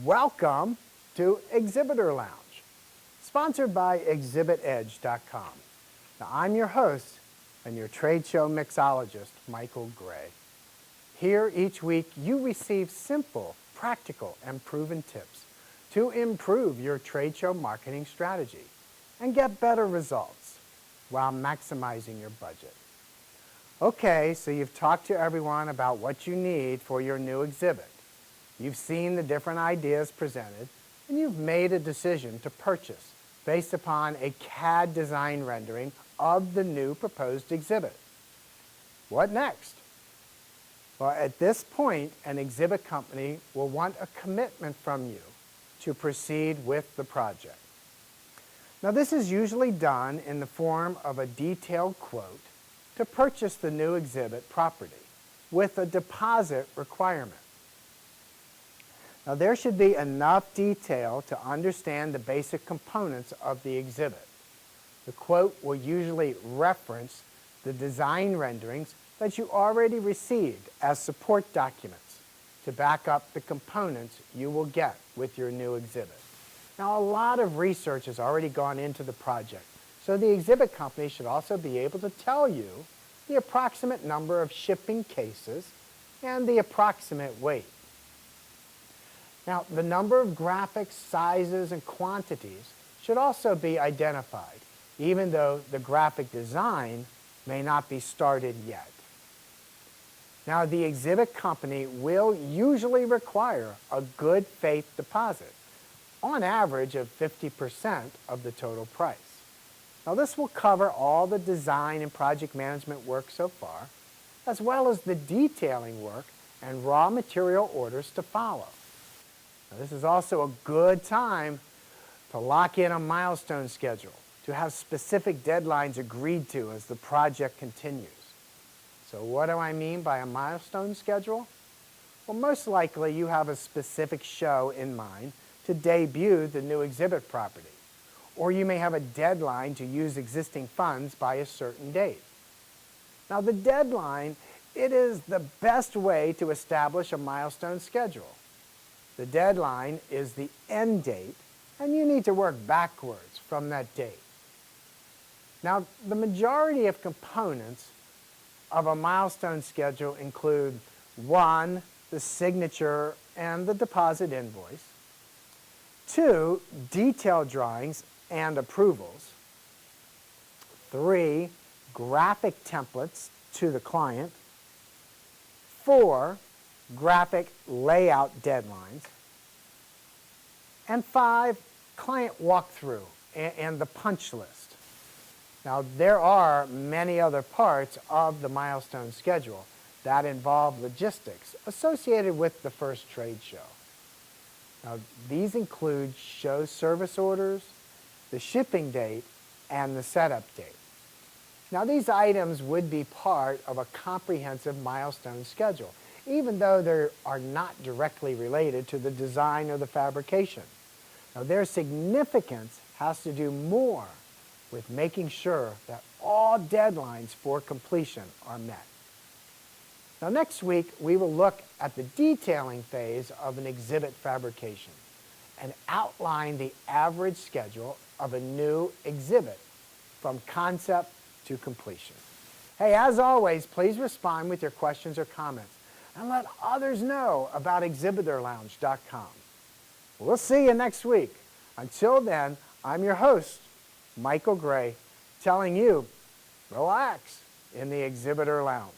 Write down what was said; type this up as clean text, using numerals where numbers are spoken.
Welcome to Exhibitor Lounge, sponsored by ExhibitEdge.com. Now, I'm your host and your trade show mixologist, Michael Gray. Here each week, you receive simple, practical, and proven tips to improve your trade show marketing strategy and get better results while maximizing your budget. Okay, so you've talked to everyone about what you need for your new exhibit. You've seen the different ideas presented, and you've made a decision to purchase based upon a CAD design rendering of the new proposed exhibit. What next? Well, at this point, an exhibit company will want a commitment from you to proceed with the project. Now, this is usually done in the form of a detailed quote to purchase the new exhibit property with a deposit requirement. Now, there should be enough detail to understand the basic components of the exhibit. The quote will usually reference the design renderings that you already received as support documents to back up the components you will get with your new exhibit. Now, a lot of research has already gone into the project, so the exhibit company should also be able to tell you the approximate number of shipping cases and the approximate weight. Now, the number of graphics, sizes, and quantities should also be identified, even though the graphic design may not be started yet. Now, the exhibit company will usually require a good faith deposit, on average of 50% of the total price. Now, this will cover all the design and project management work so far, as well as the detailing work and raw material orders to follow. Now, this is also a good time to lock in a milestone schedule, to have specific deadlines agreed to as the project continues. So what do I mean by a milestone schedule? Well, most likely you have a specific show in mind to debut the new exhibit property, or you may have a deadline to use existing funds by a certain date. Now, the deadline, it is the best way to establish a milestone schedule. The deadline is the end date, and you need to work backwards from that date. Now, the majority of components of a milestone schedule include 1, the signature and the deposit invoice, 2, detailed drawings and approvals, 3, graphic templates to the client, 4, graphic layout deadlines, and 5, client walkthrough and the punch list. Now, there are many other parts of the milestone schedule that involve logistics associated with the first trade show. Now, these include show service orders, the shipping date, and the setup date. Now, these items would be part of a comprehensive milestone schedule, even though they are not directly related to the design or the fabrication. Now, their significance has to do more with making sure that all deadlines for completion are met. Now, next week, we will look at the detailing phase of an exhibit fabrication and outline the average schedule of a new exhibit from concept to completion. Hey, as always, please respond with your questions or comments and let others know about ExhibitorLounge.com. We'll see you next week. Until then, I'm your host, Michael Gray, telling you, relax in the Exhibitor Lounge.